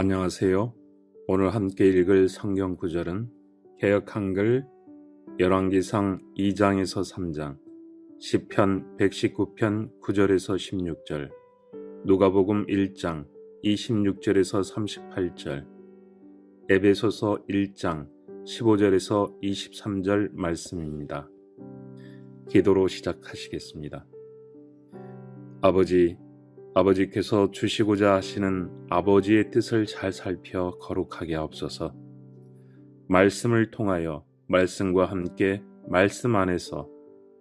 안녕하세요. 오늘 함께 읽을 성경 구절은 개역 한글 열왕기상 2장에서 3장, 시편 119편 9절에서 16절, 누가복음 1장 26절에서 38절, 에베소서 1장 15절에서 23절 말씀입니다. 기도로 시작하시겠습니다. 아버지께서 주시고자 하시는 아버지의 뜻을 잘 살펴 거룩하게 하옵소서. 말씀을 통하여 말씀과 함께 말씀 안에서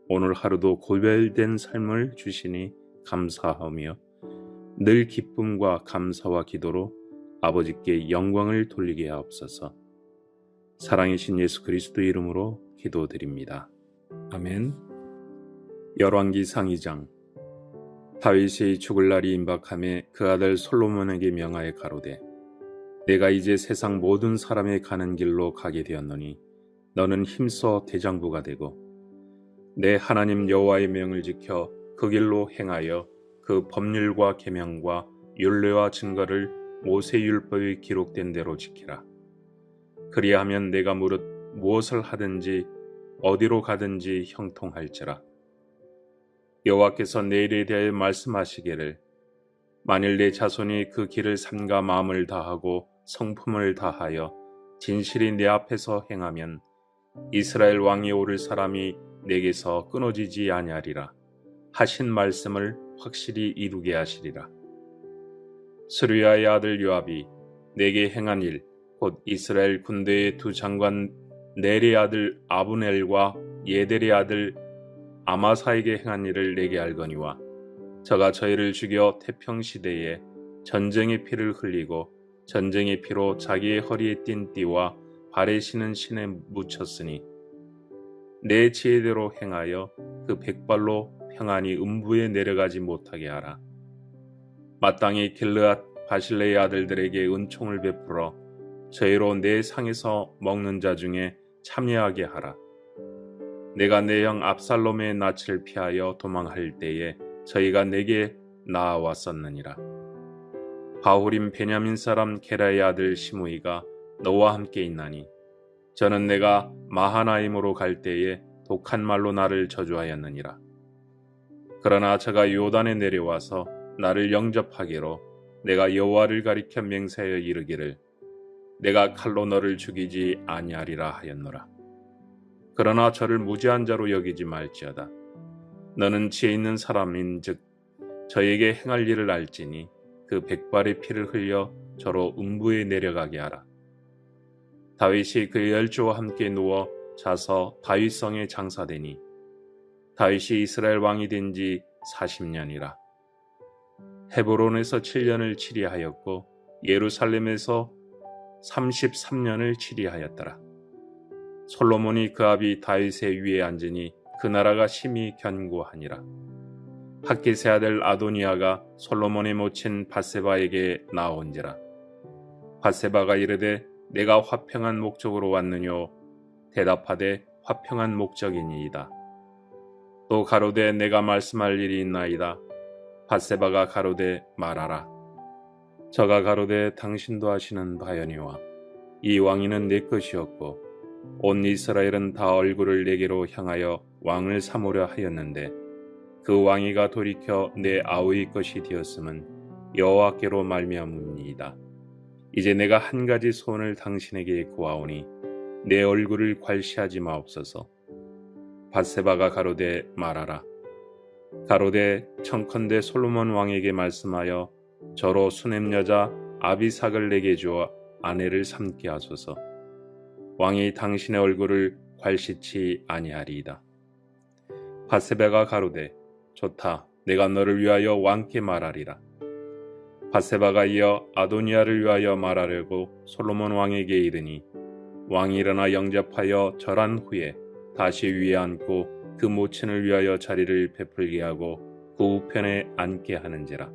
오늘 하루도 구별된 삶을 주시니 감사하며 늘 기쁨과 감사와 기도로 아버지께 영광을 돌리게 하옵소서. 사랑이신 예수 그리스도 이름으로 기도드립니다. 아멘. 열왕기상 2장. 다윗이 죽을 날이 임박하매 그 아들 솔로몬에게 명하여 가로되, 내가 이제 세상 모든 사람의 가는 길로 가게 되었노니 너는 힘써 대장부가 되고 내 하나님 여호와의 명을 지켜 그 길로 행하여 그 법률과 계명과 율례와 증거를 모세율법에 기록된 대로 지키라. 그리하면 내가 무릇 무엇을 하든지 어디로 가든지 형통할지라. 여호와께서 내 일에 대하여 말씀하시기를, 만일 내 자손이 그 길을 삼가 마음을 다하고 성품을 다하여 진실이 내 앞에서 행하면 이스라엘 왕이 오를 사람이 내게서 끊어지지 아니하리라 하신 말씀을 확실히 이루게 하시리라. 스루야의 아들 요압이 내게 행한 일, 곧 이스라엘 군대의 두 장관 넬의 아들 아브넬과 예델의 아들 아마사에게 행한 일을 내게 알거니와, 저가 저희를 죽여 태평시대에 전쟁의 피를 흘리고 전쟁의 피로 자기의 허리에 띤 띠와 발에 신은 신에 묻혔으니 내 지혜대로 행하여 그 백발로 평안히 음부에 내려가지 못하게 하라. 마땅히 길르앗 바실레의 아들들에게 은총을 베풀어 저희로 내 상에서 먹는 자 중에 참여하게 하라. 내가 내 형 압살롬의 낯을 피하여 도망할 때에 저희가 내게 나아왔었느니라. 바후림 베냐민 사람 게라의 아들 시므이가 너와 함께 있나니, 저는 내가 마하나임으로 갈 때에 독한 말로 나를 저주하였느니라. 그러나 저가 요단에 내려와서 나를 영접하기로 내가 여호와를 가리켜 맹세하여 이르기를, 내가 칼로 너를 죽이지 아니하리라 하였노라. 그러나 저를 무지한 자로 여기지 말지어다. 너는 지혜 있는 사람인즉 저에게 행할 일을 알지니 그 백발의 피를 흘려 저로 음부에 내려가게 하라. 다윗이 그 열조와 함께 누워 자서 다윗성에 장사되니, 다윗이 이스라엘 왕이 된 지 40년이라. 헤브론에서 7년을 치리하였고 예루살렘에서 33년을 치리하였더라. 솔로몬이 그 아비 다윗의 위에 앉으니 그 나라가 심히 견고하니라. 핫깃의 아들 아도니아가 솔로몬의 모친 밧세바에게 나온지라. 밧세바가 이르되, 내가 화평한 목적으로 왔느뇨? 대답하되, 화평한 목적이니이다. 또 가로되, 내가 말씀할 일이 있나이다. 밧세바가 가로되, 말하라. 저가 가로되, 당신도 하시는 바여니와 이 왕위는 내 것이었고 온 이스라엘은 다 얼굴을 내게로 향하여 왕을 삼으려 하였는데, 그 왕위가 돌이켜 내 아우의 것이 되었음은 여호와께로 말미암음이니이다. 이제 내가 한 가지 소원을 당신에게 구하오니 내 얼굴을 괄시하지 마옵소서. 밧세바가 가로되, 말하라. 가로되, 청컨대 솔로몬 왕에게 말씀하여 저로 수냄 여자 아비삭을 내게 주어 아내를 삼게 하소서. 왕이 당신의 얼굴을 괄시치 아니하리이다. 밧세바가 가로되, 좋다. 내가 너를 위하여 왕께 말하리라. 밧세바가 이어 아도니아를 위하여 말하려고 솔로몬 왕에게 이르니, 왕이 일어나 영접하여 절한 후에 다시 위에 앉고 그 모친을 위하여 자리를 베풀게 하고 그 우편에 앉게 하는지라.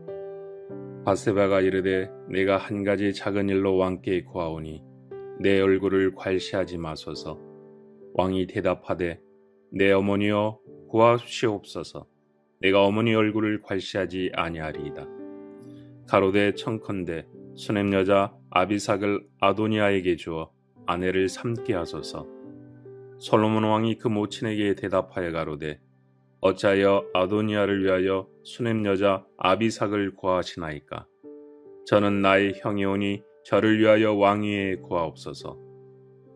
밧세바가 이르되, 내가 한 가지 작은 일로 왕께 구하오니 내 얼굴을 괄시하지 마소서. 왕이 대답하되, 내 어머니여 구하시옵소서. 내가 어머니 얼굴을 괄시하지 아니하리이다. 가로되 청컨대 수넴 여자 아비삭을 아도니아에게 주어 아내를 삼게 하소서. 솔로몬 왕이 그 모친에게 대답하여 가로되 어찌하여 아도니아를 위하여 수넴 여자 아비삭을 구하시나이까? 저는 나의 형이오니 저를 위하여 왕위에 구하옵소서.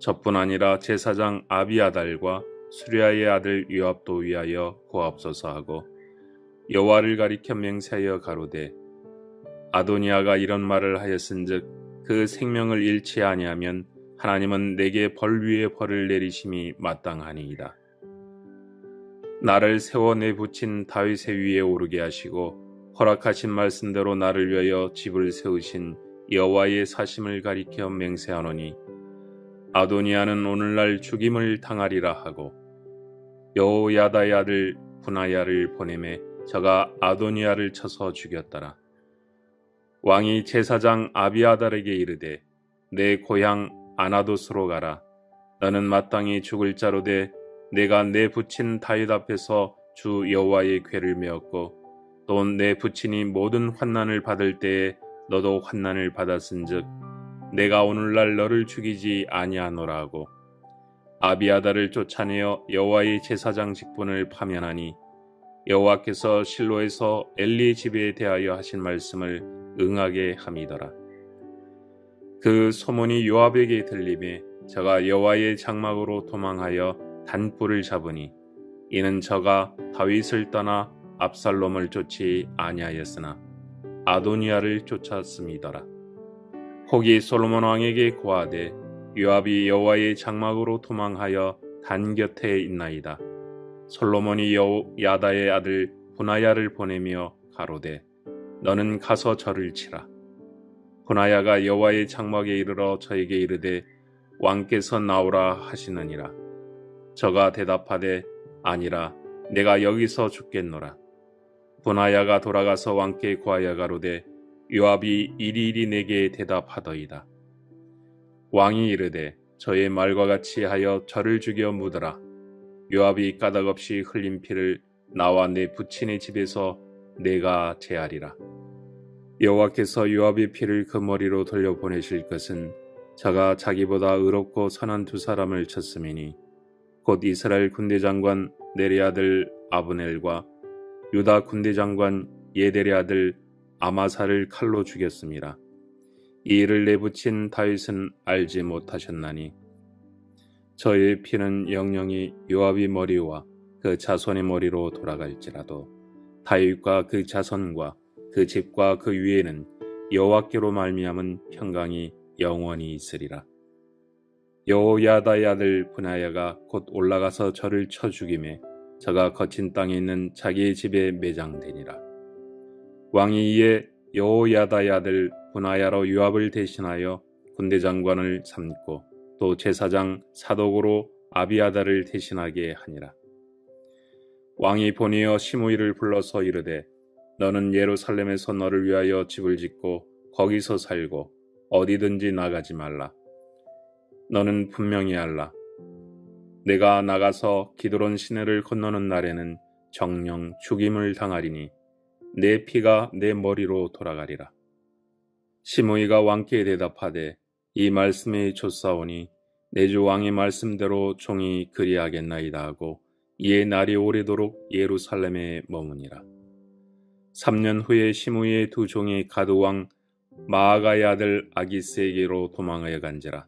저뿐 아니라 제사장 아비아달과 수리아의 아들 요압도 위하여 구하옵소서 하고 여호와를 가리켜 맹세하여 가로되 아도니아가 이런 말을 하였은즉 그 생명을 잃지 아니하면 하나님은 내게 벌 위에 벌을 내리심이 마땅하니이다. 나를 세워 내붙인 다윗의 위에 오르게 하시고 허락하신 말씀대로 나를 위하여 집을 세우신 여호와의 사심을 가리켜 맹세하노니 아도니아는 오늘날 죽임을 당하리라 하고 여호야다의 아들 분하야를 보내매 저가 아도니아를 쳐서 죽였더라. 왕이 제사장 아비아달에게 이르되 내 고향 아나돗으로 가라. 너는 마땅히 죽을 자로 돼 내가 내 부친 다윗 앞에서 주 여호와의 궤를 메었고 또 내 부친이 모든 환난을 받을 때에 너도 환난을 받았은즉 내가 오늘날 너를 죽이지 아니하노라 하고 아비아달을 쫓아내어 여호와의 제사장 직분을 파면하니 여호와께서 실로에서 엘리의 집에 대하여 하신 말씀을 응하게 함이더라. 그 소문이 요압에게 들리매 저가 여호와의 장막으로 도망하여 단불을 잡으니 이는 저가 다윗을 떠나 압살롬을 쫓지 아니하였으나 아도니아를 쫓았음이더라. 혹이 솔로몬 왕에게 고하되 요압이 여호와의 장막으로 도망하여 단 곁에 있나이다. 솔로몬이 여호야다의 아들 분하야를 보내며 가로되 너는 가서 저를 치라. 분하야가 여호와의 장막에 이르러 저에게 이르되 왕께서 나오라 하시느니라. 저가 대답하되 아니라 내가 여기서 죽겠노라. 분하야가 돌아가서 왕께 고하여 가로되 요압이 이리이리 내게 대답하더이다. 왕이 이르되 저의 말과 같이 하여 저를 죽여 묻어라. 요압이 까닭없이 흘린 피를 나와 내 부친의 집에서 내가 제하리라. 여호와께서 요압의 피를 그 머리로 돌려보내실 것은 저가 자기보다 의롭고 선한 두 사람을 쳤음이니 곧 이스라엘 군대장관 네리 아들 아브넬과 유다 군대장관 예델의 아들 아마사를 칼로 죽였습니다. 이 일을 내붙인 다윗은 알지 못하셨나니 저의 피는 영영이 요압의 머리와 그 자손의 머리로 돌아갈지라도 다윗과 그 자손과 그 집과 그 위에는 여호와께로 말미암은 평강이 영원히 있으리라. 여호야다의 아들 분하야가 곧 올라가서 저를 쳐 죽이매 저가 거친 땅에 있는 자기의 집에 매장되니라. 왕이 이에 여호야다의 아들 분하야로 요압을 대신하여 군대장관을 삼고 또 제사장 사독으로 아비아달을 대신하게 하니라. 왕이 보내어 시므이를 불러서 이르되 너는 예루살렘에서 너를 위하여 집을 짓고 거기서 살고 어디든지 나가지 말라. 너는 분명히 알라. 내가 나가서 기드론 시내를 건너는 날에는 정령 죽임을 당하리니 내 피가 내 머리로 돌아가리라. 시므이가 왕께 대답하되 이 말씀이 좋사오니 내 주 왕의 말씀대로 종이 그리하겠나이다 하고 이에 날이 오래도록 예루살렘에 머무니라. 3년 후에 시므이의 두 종이 가드 왕 마아가의 아들 아기스에게로 도망하여 간지라.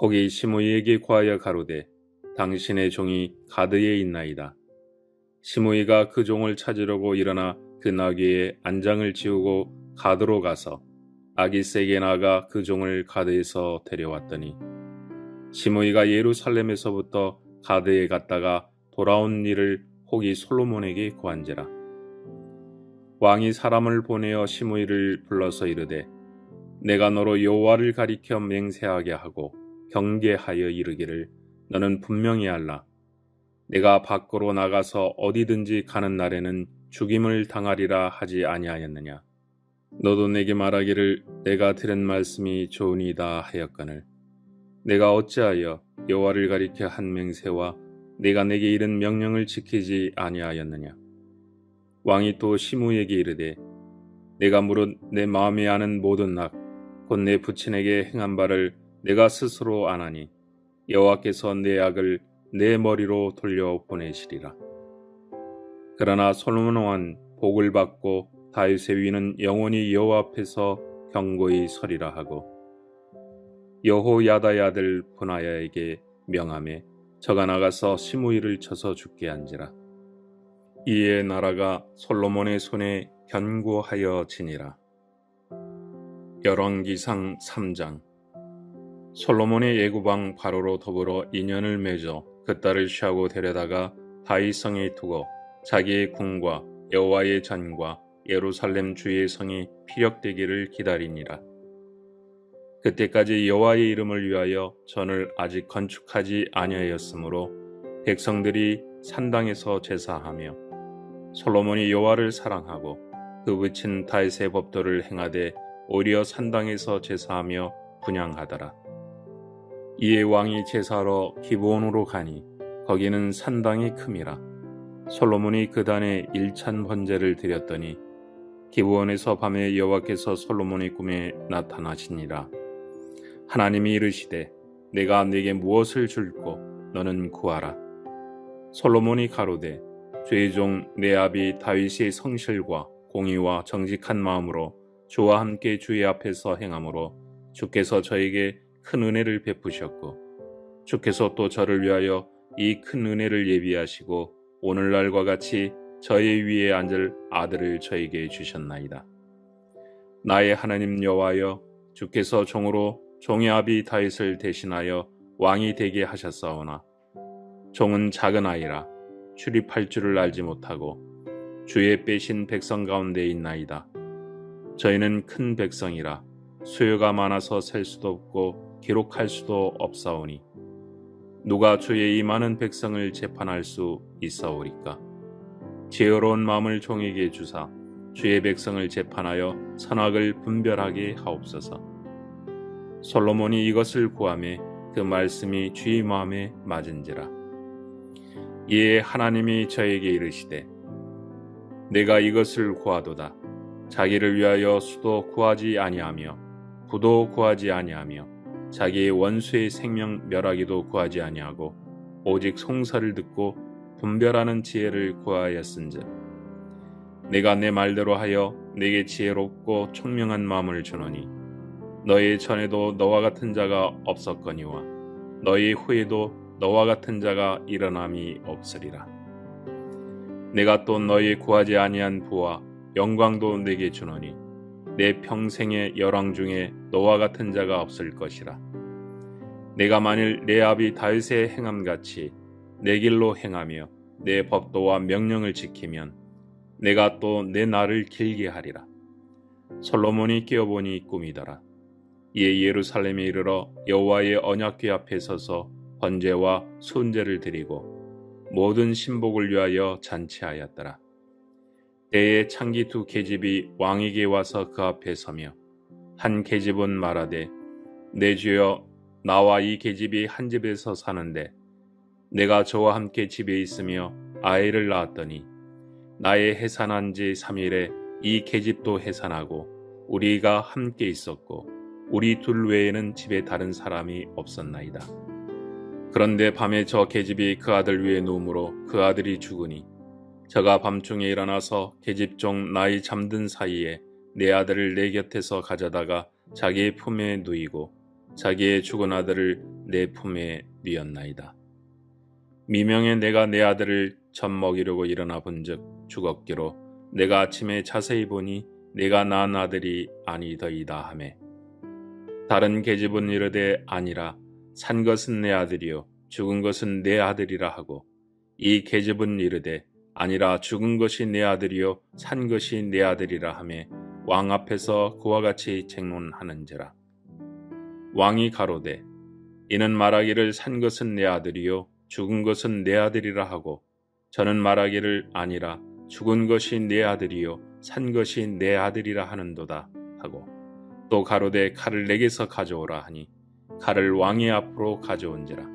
혹이 시므이에게 고하여 가로되 당신의 종이 가드에 있나이다. 시므이가 그 종을 찾으려고 일어나 그 나귀에 안장을 지우고 가드로 가서 아기스에게 나가 그 종을 가드에서 데려왔더니 시므이가 예루살렘에서부터 가드에 갔다가 돌아온 일을 혹이 솔로몬에게 고한지라. 왕이 사람을 보내어 시므이를 불러서 이르되 내가 너로 여호와를 가리켜 맹세하게 하고 경계하여 이르기를 너는 분명히 알라. 내가 밖으로 나가서 어디든지 가는 날에는 죽임을 당하리라 하지 아니하였느냐. 너도 내게 말하기를 내가 들은 말씀이 좋으니이다 하였거늘 내가 어찌하여 여호와를 가리켜 한 맹세와 내가 내게 이른 명령을 지키지 아니하였느냐. 왕이 또 시므이에게 이르되 내가 무릇 내 마음에 아는 모든 악 곧 내 부친에게 행한 바를 내가 스스로 아나니 여호와께서 내 악을 내 머리로 돌려 보내시리라. 그러나 솔로몬 왕은 복을 받고 다윗의 위는 영원히 여호와 앞에서 경고히 서리라 하고 여호야다의 아들 분하야에게 명하매 저가 나가서 시므이를 쳐서 죽게 한지라. 이에 나라가 솔로몬의 손에 견고하여 지니라. 열왕기상 3장. 솔로몬의 예구방 바로로 더불어 인연을 맺어 그 딸을 취하고 데려다가 다윗성에 두고 자기의 궁과 여호와의 전과 예루살렘 주의 성이 피력되기를 기다리니라. 그때까지 여호와의 이름을 위하여 전을 아직 건축하지 아니하였으므로 백성들이 산당에서 제사하며 솔로몬이 여호와를 사랑하고 그 붙인 다윗의 법도를 행하되 오히려 산당에서 제사하며 분향하더라. 이에 왕이 제사하러 기브온으로 가니 거기는 산당이 큼이라. 솔로몬이 그 단에 일찬 번제를 드렸더니 기브온에서 밤에 여호와께서 솔로몬의 꿈에 나타나시니라. 하나님이 이르시되 내가 네게 무엇을 줄꼬 너는 구하라. 솔로몬이 가로되 주의 종 내 아비 다윗의 성실과 공의와 정직한 마음으로 주와 함께 주의 앞에서 행함으로 주께서 저에게 큰 은혜를 베푸셨고 주께서 또 저를 위하여 이 큰 은혜를 예비하시고 오늘날과 같이 저의 위에 앉을 아들을 저에게 주셨나이다. 나의 하나님 여호와여 주께서 종으로 종의 아비 다윗을 대신하여 왕이 되게 하셨사오나 종은 작은 아이라 출입할 줄을 알지 못하고 주의 빼신 백성 가운데 있나이다. 저희는 큰 백성이라 수요가 많아서 셀 수도 없고 기록할 수도 없사오니 누가 주의 이 많은 백성을 재판할 수 있사오리까? 지혜로운 마음을 종에게 주사 주의 백성을 재판하여 선악을 분별하게 하옵소서. 솔로몬이 이것을 구하매 그 말씀이 주의 마음에 맞은지라. 이에 하나님이 저에게 이르시되 내가 이것을 구하도다. 자기를 위하여 수도 구하지 아니하며 부도 구하지 아니하며 자기의 원수의 생명 멸하기도 구하지 아니하고 오직 송사를 듣고 분별하는 지혜를 구하였은즉 내가 내 말대로 하여 내게 지혜롭고 총명한 마음을 주노니 너의 전에도 너와 같은 자가 없었거니와 너의 후에도 너와 같은 자가 일어남이 없으리라. 내가 또 너의 구하지 아니한 부와 영광도 내게 주노니 내 평생의 열왕 중에 너와 같은 자가 없을 것이라. 내가 만일 내 아비 다윗의 행함같이 내 길로 행하며 내 법도와 명령을 지키면 내가 또 내 날을 길게 하리라. 솔로몬이 깨어보니 꿈이더라. 이에 예루살렘에 이르러 여호와의 언약궤 앞에 서서 번제와 순제를 드리고 모든 신복을 위하여 잔치하였더라. 때에 창기 두 계집이 왕에게 와서 그 앞에 서며 한 계집은 말하되 내 주여 나와 이 계집이 한 집에서 사는데 내가 저와 함께 집에 있으며 아이를 낳았더니 나의 해산한 지 3일에 이 계집도 해산하고 우리가 함께 있었고 우리 둘 외에는 집에 다른 사람이 없었나이다. 그런데 밤에 저 계집이 그 아들 위에 누움으로 그 아들이 죽으니 저가 밤중에 일어나서 계집종 나이 잠든 사이에 내 아들을 내 곁에서 가져다가 자기의 품에 누이고 자기의 죽은 아들을 내 품에 뉘었나이다. 미명에 내가 내 아들을 젖 먹이려고 일어나 본즉 죽었기로 내가 아침에 자세히 보니 내가 낳은 아들이 아니더이다 하매 다른 계집은 이르되 아니라 산 것은 내 아들이요 죽은 것은 내 아들이라 하고 이 계집은 이르되 아니라 죽은 것이 내 아들이요 산 것이 내 아들이라 하매 왕 앞에서 그와 같이 쟁론하는지라. 왕이 가로되 이는 말하기를 산 것은 내 아들이요 죽은 것은 내 아들이라 하고 저는 말하기를 아니라 죽은 것이 내 아들이요 산 것이 내 아들이라 하는도다 하고 또 가로되 칼을 내게서 가져오라 하니 칼을 왕의 앞으로 가져온지라.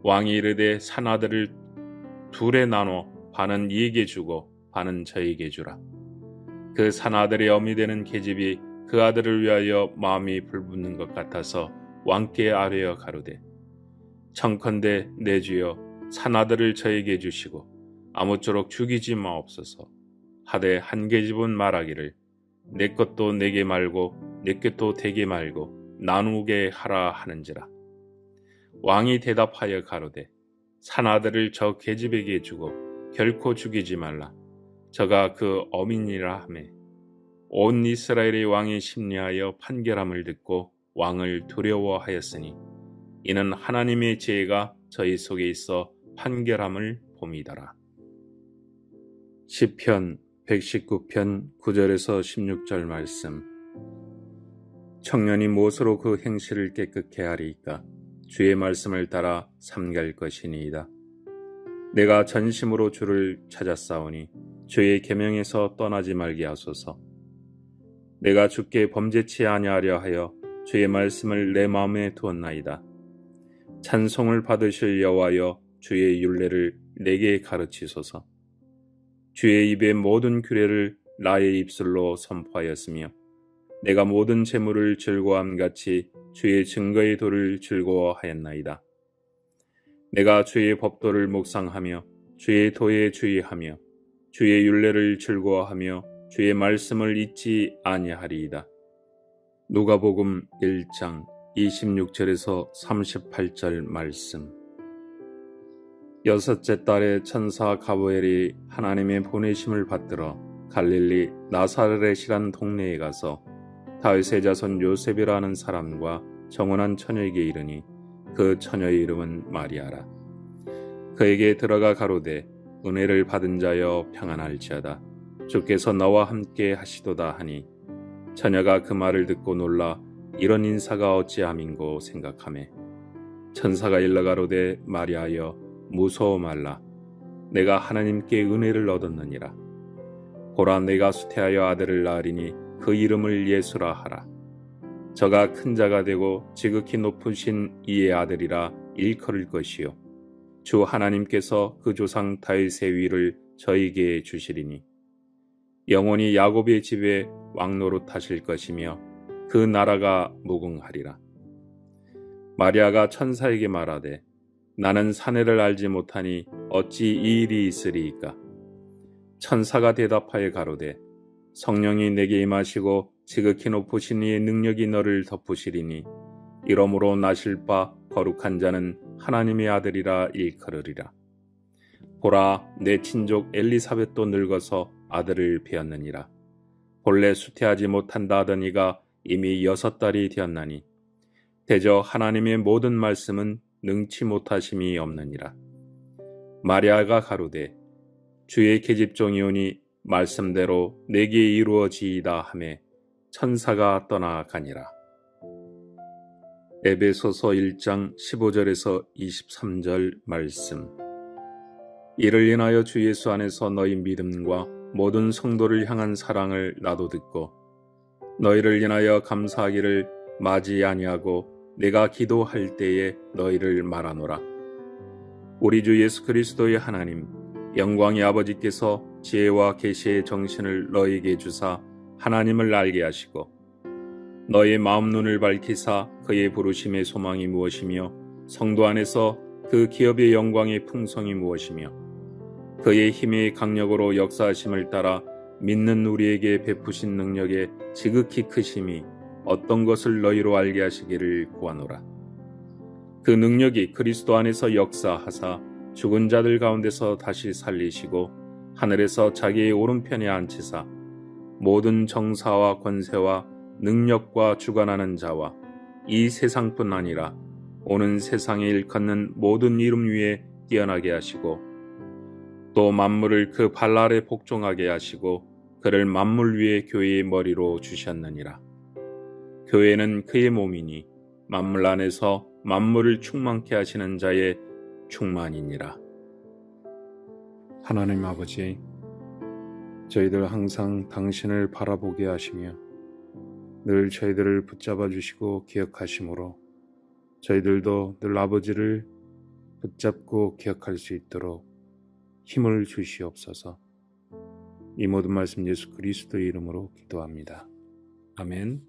왕이 이르되 산 아들을 둘에 나눠 반은 이에게 주고 반은 저에게 주라. 그 산 아들의 어미 되는 계집이 그 아들을 위하여 마음이 불붙는 것 같아서 왕께 아뢰어 가로되 청컨대 내 주여 산 아들을 저에게 주시고 아무쪼록 죽이지 마옵소서 하되 한 계집은 말하기를 내 것도 내게 말고 내 것도 되게 말고 나누게 하라 하는지라. 왕이 대답하여 가로되 산 아들을 저 계집에게 주고 결코 죽이지 말라. 저가 그 어민이라 하매 온 이스라엘의 왕이 심리하여 판결함을 듣고 왕을 두려워하였으니 이는 하나님의 지혜가 저희 속에 있어 판결함을 봄이더라. 시편 119편 9절에서 16절 말씀. 청년이 무엇으로 그 행실을 깨끗게 하리이까? 주의 말씀을 따라 삼갈 것이니이다. 내가 전심으로 주를 찾았사오니 주의 계명에서 떠나지 말게 하소서. 내가 주께 범죄치 아니하려 하여 주의 말씀을 내 마음에 두었나이다. 찬송을 받으실 여호와여 주의 율례를 내게 가르치소서. 주의 입의 모든 규례를 나의 입술로 선포하였으며 내가 모든 재물을 즐거움같이 주의 증거의 도를 즐거워하였나이다. 내가 주의 법도를 묵상하며 주의 도에 주의하며 주의 율례를 즐거워하며 주의 말씀을 잊지 아니하리이다. 누가복음 1장 26절에서 38절 말씀. 여섯째 달에 천사 가브리엘이 하나님의 보내심을 받들어 갈릴리 나사렛이란 동네에 가서 다윗의 자손 요셉이라는 사람과 정혼한 처녀에게 이르니 그 처녀의 이름은 마리아라. 그에게 들어가 가로되 은혜를 받은 자여 평안할지어다. 주께서 너와 함께 하시도다 하니 처녀가 그 말을 듣고 놀라 이런 인사가 어찌함인고 생각하매 천사가 일러 가로되 마리아여 무서워 말라. 내가 하나님께 은혜를 얻었느니라. 보라 내가 수태하여 아들을 낳으리니 그 이름을 예수라 하라. 저가 큰 자가 되고 지극히 높으신 이의 아들이라 일컬을 것이요 주 하나님께서 그 조상 다윗의 위를 저에게 주시리니 영원히 야곱의 집에 왕노릇하실 것이며 그 나라가 무궁하리라. 마리아가 천사에게 말하되 나는 사내를 알지 못하니 어찌 이 일이 있으리이까? 천사가 대답하여 가로되 성령이 내게 임하시고 지극히 높으신 이의 능력이 너를 덮으시리니 이러므로 나실 바 거룩한 자는 하나님의 아들이라 일컬으리라. 보라 내 친족 엘리사벳도 늙어서 아들을 배었느니라. 본래 수태하지 못한다 하던 이가 이미 6달이 되었나니 대저 하나님의 모든 말씀은 능치 못하심이 없느니라. 마리아가 가로되 주의 계집종이오니 말씀대로 내게 이루어지이다 하매 천사가 떠나가니라. 에베소서 1장 15절에서 23절 말씀. 이를 인하여 주 예수 안에서 너희 믿음과 모든 성도를 향한 사랑을 나도 듣고 너희를 인하여 감사하기를 마지 아니하고 내가 기도할 때에 너희를 말하노라. 우리 주 예수 그리스도의 하나님 영광의 아버지께서 지혜와 계시의 정신을 너희에게 주사 하나님을 알게 하시고 너희의 마음 눈을 밝히사 그의 부르심의 소망이 무엇이며 성도 안에서 그 기업의 영광의 풍성이 무엇이며 그의 힘의 강력으로 역사하심을 따라 믿는 우리에게 베푸신 능력의 지극히 크심이 어떤 것을 너희로 알게 하시기를 구하노라. 그 능력이 그리스도 안에서 역사하사 죽은 자들 가운데서 다시 살리시고 하늘에서 자기의 오른편에 앉히사 모든 정사와 권세와 능력과 주관하는 자와 이 세상뿐 아니라 오는 세상에 일컫는 모든 이름 위에 뛰어나게 하시고 또 만물을 그 발 아래 복종하게 하시고 그를 만물 위에 교회의 머리로 주셨느니라. 교회는 그의 몸이니 만물 안에서 만물을 충만케 하시는 자의 충만이니라. 하나님 아버지, 저희들 항상 당신을 바라보게 하시며 늘 저희들을 붙잡아 주시고 기억하심으로 저희들도 늘 아버지를 붙잡고 기억할 수 있도록 힘을 주시옵소서. 이 모든 말씀 예수 그리스도의 이름으로 기도합니다. 아멘.